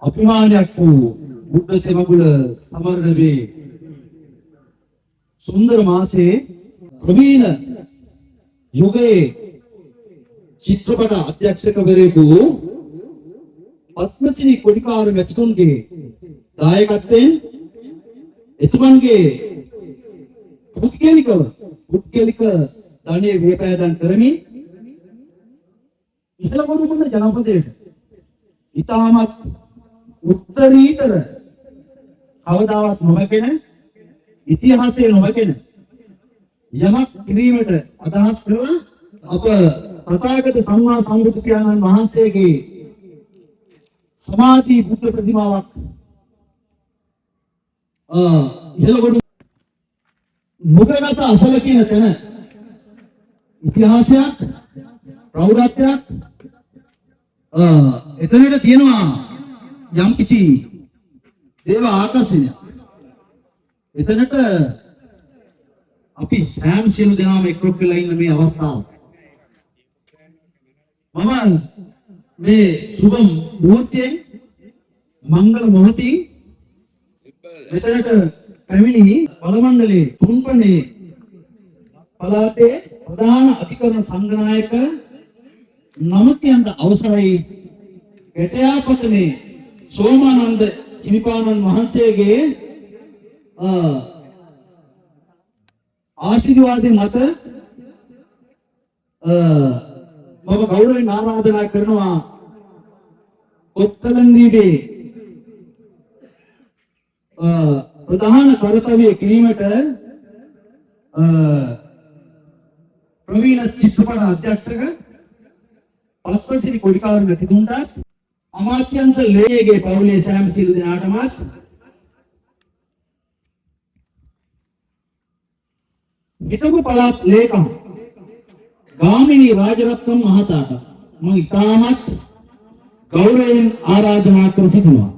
අභිමානයක් වූ බුද්ධ තෙමගුල සමරණවේ සුන්දර මාසයේ ප්‍රවීණ යුගයේ චිත්‍රපට අධ්‍යක්ෂකවරයෙකු පත්මශ්‍රී කොඩිකාර මැතිතුන්ගේ දායකත්වයෙන් එතුමන්ගේ පුද්ගලික ධනය වේපෑදන් කරමින් ඉහළගොඩමුණ ජනපදයට ඉතාමත් උත්තරීතර කවදාවත් නොමැකෙන ඉතිහාසයේ නොමැකෙන යමක් කිරීමට අදහස් කරලා අප තථාගත සම්මා සම්බුදු පියාණන් වහන්සේගේ සමාධි බුද්ධ ප්‍රතිමාවක් ඉහළගොඩ මුගලස අසල කියන තැන ඉතිහාසයක් ප්‍රෞಢත්වයක් එතනට තියෙනවා යම් කිසි දේව ආකර්ෂණයක්. එතනට අපි සෑම සියලු දෙනාම එක්රොක් වෙලා ඉන්න මේ අවස්ථාව මම මේ සුබ මුහුර්තයෙන් මංගල මොහොතින් මෙතනට පැමිණි බලමණ්ඩලයේ තුන්පනේ පළාතේ ප්‍රධාන අධිකරණ සංඝනායක නමකයන්ට අවසරයි ගැටයාපතනේ සෝමානන්ද හිමිපාණන් වහන්සේගේ ආශිර්වාදයෙන් මත මම ගෞරවයෙන් ආරාධනා කරනවා කොත්තලන්දීගේ ප්‍රධාන කර්තව්‍ය කිරීමට ප්‍රවීණ චිත්‍රපට අධ්‍යක්ෂක පත්මශ්‍රී කොඩිකාර මැතිතුන්ට අමාත්‍යංශ ලේගේ පවුලේ සෑම සියලු දෙනාටමත් හිටපු පළාත් ලේකම් ගාමිණී රාජරත්නම් මහතාට මම ඉතාමත් ගෞරවයෙන් ආරාධනා කර සිටිනවා.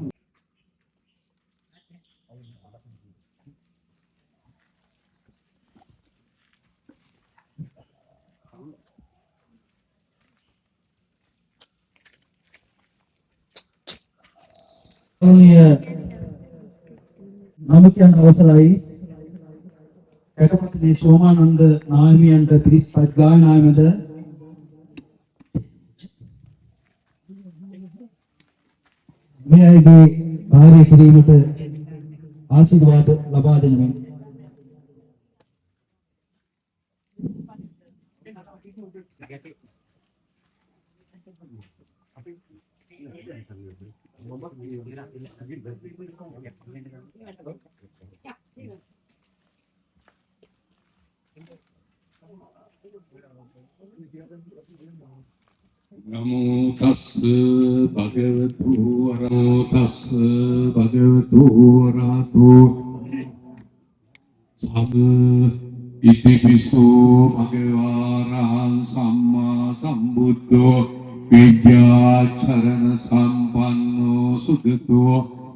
නමකයන් අවසරයි රටපති සෝමානන්ද නාහිමියන්ට පිරිත් සත්ගායනාවද මේ අයගේ කාර්ය කිරීමට ආශිර්වාද ලබා දෙනමින් නමෝ තස්ස භගවතු වරහතෝ සබ්බ ඉතිපිසෝ භගවාරහං සම්මා සම්බුද්ධෝ විද්‍යාචරණ සම්පන්නෝ සුගතෝ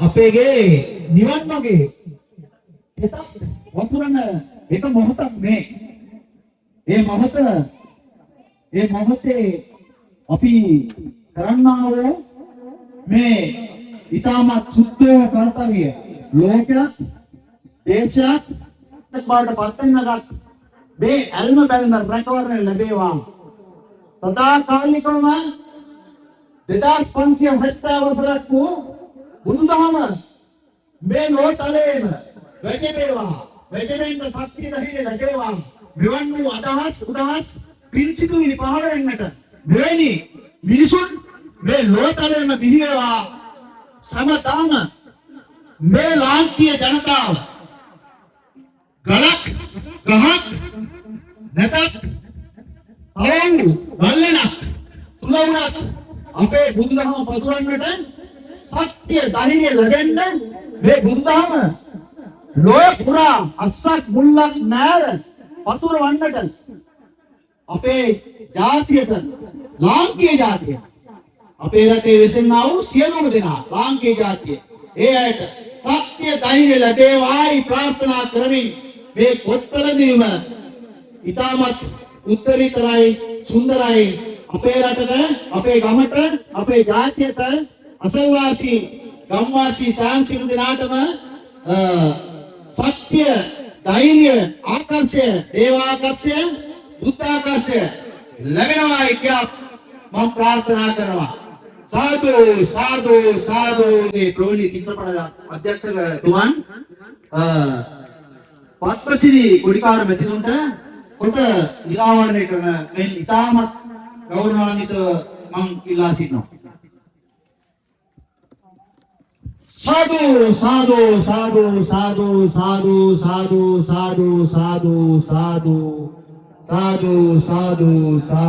අපේගේ නිවන් මාගේ එතක් වතුරන එක මොහොතක් මේ. ඒ මොහොතේ අපි කරන්නා වූ මේ ඊටමත් සුද්ධ කර්තව්‍ය ලෝකයක් දේශයක් බාට පත්තන්නගත් මේ ඇල්ම බැල්ම රැකවරණ ලැබේවා. සදාකාලිකවම 2570 වසරක් වූ බුදුදහම මේ ලෝකතලයේම වැජඹේවා. වැජඹෙන්න ශක්තිය ධෛර්යය ලැබේවා. මෙවන් වූ අදහස් උදහස් පින්සිතුවිලි පහළ වෙන්නට මෙවැනි මිනිසුන් මේ ලෝකතලයේම බිහි වේවා. සමතාම මේ ලාංකීය ජනතාව ගලක් ගහක් නැතත් අවුල් වල්ලනක් තුලවුණත් අපේ බුදුදහම පතුරවන්නට සත්‍ය ධෛර්යය ලැබෙන්න මේ බුදුදහම ලෝක පුරා අක්සක් මුල්ලක් නැර පතුරවන්නට අපේ ජාතියට ලාංකීය ජාතිය අපේ රටේ වෙසෙන්නා වූ සියලුම දෙනා ලාංකීය ජාතිය ඒ අයට සත්‍ය ධෛර්යය ලැබේවායි ප්‍රාර්ථනා කරමින් මේ පොත්පළදීම ඉතාමත් උත්තරීතරයි සුන්දරයි අපේ රටට අපේ ගමට අපේ ජාතියට අසල්වාසී ගම්වාසී සාංශික දෙනාටම සත්‍ය ධෛර්ය ආකර්ෂය දේවාකර්ෂය බුද්ධාකර්ෂය ලැබෙනවායි කියලා මම ප්‍රාර්ථනා කරනවා. සාදු සාදු සාදු. මේ ප්‍රවීණ චිත්‍රපට අධ්‍යක්ෂකතුමන් පත්මසිරි කුඩිකාර මෙතිතුන්ට කොට නිරාවරණය කරන මෙන් ඉතාමත් ගෞරවාන්විත මම ඉල්ලා සිටිනවා. साधु साधु साधु साधु साधु साधु साधु साधु साधु साधु साधु सा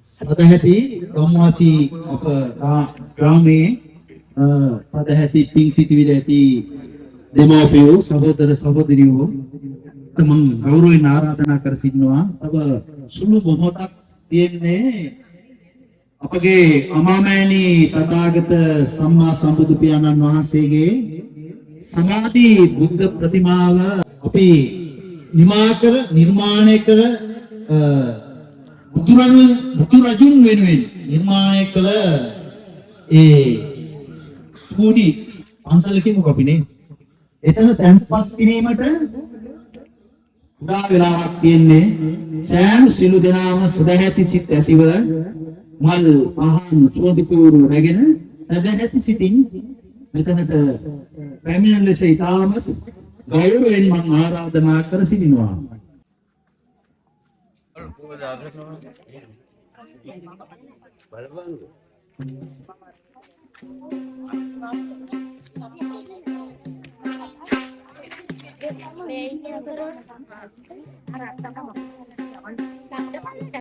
සදැහැති ගම්වාසී අප ග්‍රාමයේ සදැහැති පිං සිටිවිල ඇති දෙමව්පියෝ සහෝදර සහෝදරියෝ මම ගෞරවයෙන් ආරාධනා කර සිටිනවා. තව සුළු මොහොතක් තියෙන්නේ අපගේ අමාමෑණී තථාගත සම්මා සම්බුදු පියාණන් වහන්සේගේ සමාධි බුද්ධ ප්‍රතිමාව අපි නිර්මාණය කර බුදුරජුන් වෙනුවෙන් නිර්මාණය කළ ඒ කුඩි පන්සලකින් අපිනේ එතන තැන්පත් කිරීමට උදා වෙලාවක් තියෙන්නේ. සෑම සිළු දෙනාම සදැහැති සිත් ඇතිව මල් පහන් සුවඳපූරු රැගෙන සදැහැති සිතින් මෙතනට පැමිණෙන ලෙස ඉතාමත් ගෞරවයෙන් මම ආරාධනා කර සිටිනවා. Harap